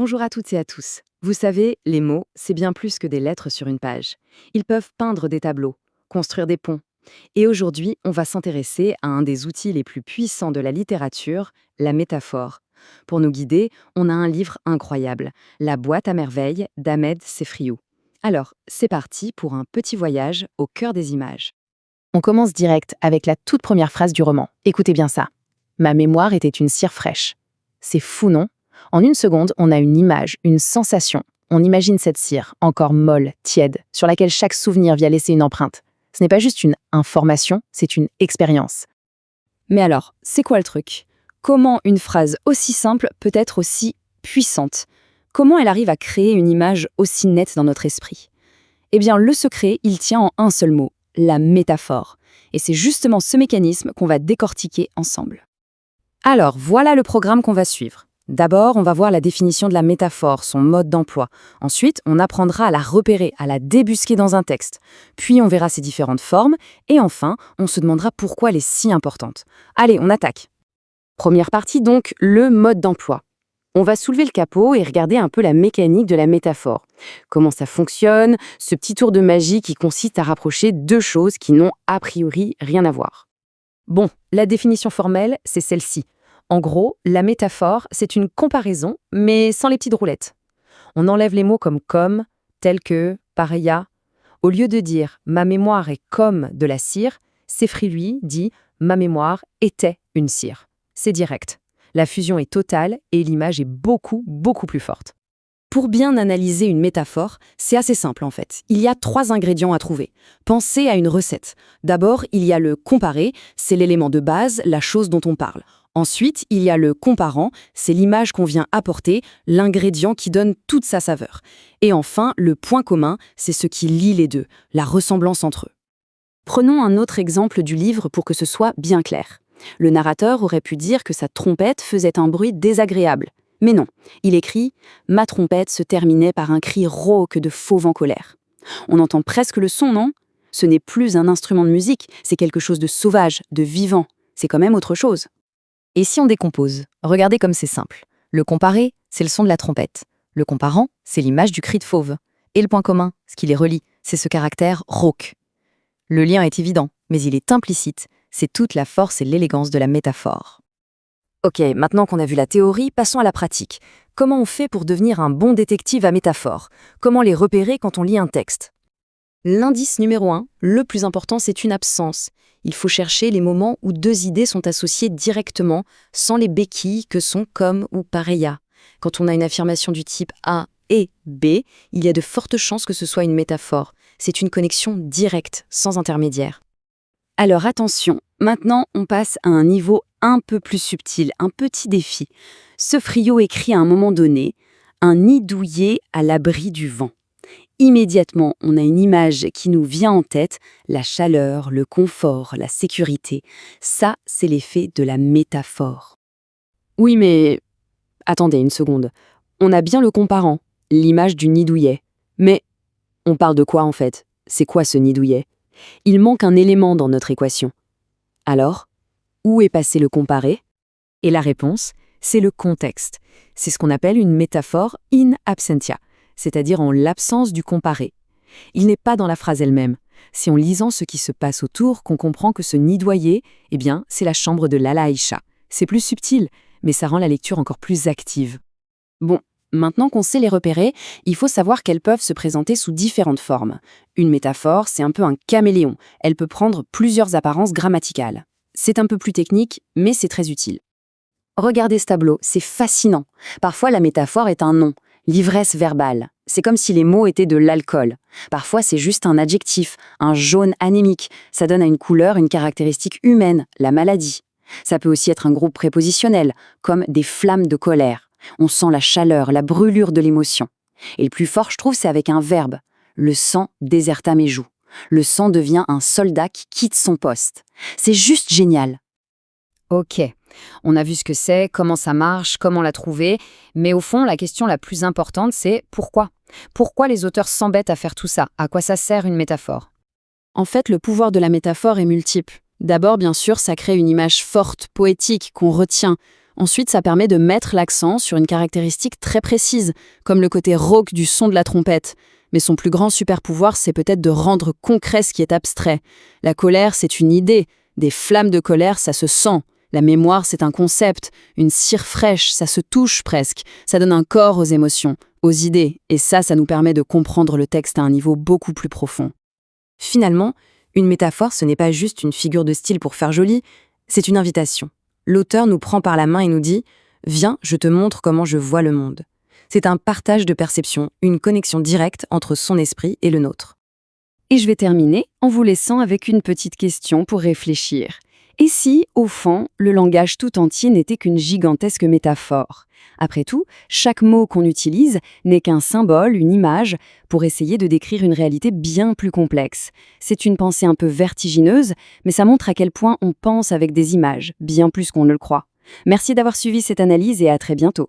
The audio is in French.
Bonjour à toutes et à tous. Vous savez, les mots, c'est bien plus que des lettres sur une page. Ils peuvent peindre des tableaux, construire des ponts. Et aujourd'hui, on va s'intéresser à un des outils les plus puissants de la littérature, la métaphore. Pour nous guider, on a un livre incroyable, La boîte à merveilles d'Ahmed Sefriou. Alors, c'est parti pour un petit voyage au cœur des images. On commence direct avec la toute première phrase du roman. Écoutez bien ça. Ma mémoire était une cire fraîche. C'est fou, non? En une seconde, on a une image, une sensation. On imagine cette cire, encore molle, tiède, sur laquelle chaque souvenir vient laisser une empreinte. Ce n'est pas juste une information, c'est une expérience. Mais alors, c'est quoi le truc? Comment une phrase aussi simple peut être aussi puissante? Comment elle arrive à créer une image aussi nette dans notre esprit? Eh bien, le secret, il tient en un seul mot, la métaphore. Et c'est justement ce mécanisme qu'on va décortiquer ensemble. Alors, voilà le programme qu'on va suivre. D'abord, on va voir la définition de la métaphore, son mode d'emploi. Ensuite, on apprendra à la repérer, à la débusquer dans un texte. Puis, on verra ses différentes formes. Et enfin, on se demandera pourquoi elle est si importante. Allez, on attaque. Première partie donc, le mode d'emploi. On va soulever le capot et regarder un peu la mécanique de la métaphore. Comment ça fonctionne, ce petit tour de magie qui consiste à rapprocher deux choses qui n'ont a priori rien à voir. Bon, la définition formelle, c'est celle-ci. En gros, la métaphore, c'est une comparaison, mais sans les petites roulettes. On enlève les mots comme, tel que, pareilla. Au lieu de dire « ma mémoire est comme de la cire », Sefri, lui, dit « ma mémoire était une cire ». C'est direct. La fusion est totale et l'image est beaucoup, beaucoup plus forte. Pour bien analyser une métaphore, c'est assez simple en fait. Il y a 3 ingrédients à trouver. Pensez à une recette. D'abord, il y a le comparé, c'est l'élément de base, la chose dont on parle. Ensuite, il y a le comparant, c'est l'image qu'on vient apporter, l'ingrédient qui donne toute sa saveur. Et enfin, le point commun, c'est ce qui lie les deux, la ressemblance entre eux. Prenons un autre exemple du livre pour que ce soit bien clair. Le narrateur aurait pu dire que sa trompette faisait un bruit désagréable. Mais non, il écrit « Ma trompette se terminait par un cri rauque de fauve en colère ». On entend presque le son, non? Ce n'est plus un instrument de musique, c'est quelque chose de sauvage, de vivant. C'est quand même autre chose. Et si on décompose, regardez comme c'est simple. Le comparé, c'est le son de la trompette. Le comparant, c'est l'image du cri de fauve. Et le point commun, ce qui les relie, c'est ce caractère rauque. Le lien est évident, mais il est implicite. C'est toute la force et l'élégance de la métaphore. Ok, maintenant qu'on a vu la théorie, passons à la pratique. Comment on fait pour devenir un bon détective à métaphore? Comment les repérer quand on lit un texte? L'indice numéro 1, le plus important, c'est une absence. Il faut chercher les moments où 2 idées sont associées directement, sans les béquilles que sont comme ou pareilla. Quand on a une affirmation du type A et B, il y a de fortes chances que ce soit une métaphore. C'est une connexion directe, sans intermédiaire. Alors attention, maintenant on passe à un niveau un peu plus subtil, un petit défi. Sefri écrit à un moment donné « un nid douillet à l'abri du vent ». Immédiatement, on a une image qui nous vient en tête, la chaleur, le confort, la sécurité. Ça, c'est l'effet de la métaphore. Oui, mais attendez une seconde. On a bien le comparant, l'image du nid douillet. Mais on parle de quoi en fait? C'est quoi ce nid douillet? Il manque un élément dans notre équation. Alors, où est passé le comparé? Et la réponse, c'est le contexte. C'est ce qu'on appelle une métaphore in absentia, c'est-à-dire en l'absence du comparé. Il n'est pas dans la phrase elle-même. C'est en lisant ce qui se passe autour qu'on comprend que ce nidoyer, eh bien, c'est la chambre de Lala Aïcha. C'est plus subtil, mais ça rend la lecture encore plus active. Bon, maintenant qu'on sait les repérer, il faut savoir qu'elles peuvent se présenter sous différentes formes. Une métaphore, c'est un peu un caméléon. Elle peut prendre plusieurs apparences grammaticales. C'est un peu plus technique, mais c'est très utile. Regardez ce tableau, c'est fascinant. Parfois, la métaphore est un nom, l'ivresse verbale. C'est comme si les mots étaient de l'alcool. Parfois, c'est juste un adjectif, un jaune anémique. Ça donne à une couleur une caractéristique humaine, la maladie. Ça peut aussi être un groupe prépositionnel, comme des flammes de colère. On sent la chaleur, la brûlure de l'émotion. Et le plus fort, je trouve, c'est avec un verbe. Le sang déserta mes joues. Le sang devient un soldat qui quitte son poste. C'est juste génial. Ok, on a vu ce que c'est, comment ça marche, comment la trouver, mais au fond, la question la plus importante, c'est pourquoi? Pourquoi les auteurs s'embêtent à faire tout ça? À quoi ça sert une métaphore? En fait, le pouvoir de la métaphore est multiple. D'abord, bien sûr, ça crée une image forte, poétique, qu'on retient. Ensuite, ça permet de mettre l'accent sur une caractéristique très précise, comme le côté rauque du son de la trompette. Mais son plus grand super-pouvoir, c'est peut-être de rendre concret ce qui est abstrait. La colère, c'est une idée. Des flammes de colère, ça se sent. La mémoire, c'est un concept. Une cire fraîche, ça se touche presque. Ça donne un corps aux émotions, aux idées. Et ça nous permet de comprendre le texte à un niveau beaucoup plus profond. Finalement, une métaphore, ce n'est pas juste une figure de style pour faire joli, c'est une invitation. L'auteur nous prend par la main et nous dit « Viens, je te montre comment je vois le monde ». C'est un partage de perception, une connexion directe entre son esprit et le nôtre. Et je vais terminer en vous laissant avec une petite question pour réfléchir. Et si, au fond, le langage tout entier n'était qu'une gigantesque métaphore? Après tout, chaque mot qu'on utilise n'est qu'un symbole, une image, pour essayer de décrire une réalité bien plus complexe. C'est une pensée un peu vertigineuse, mais ça montre à quel point on pense avec des images, bien plus qu'on ne le croit. Merci d'avoir suivi cette analyse et à très bientôt.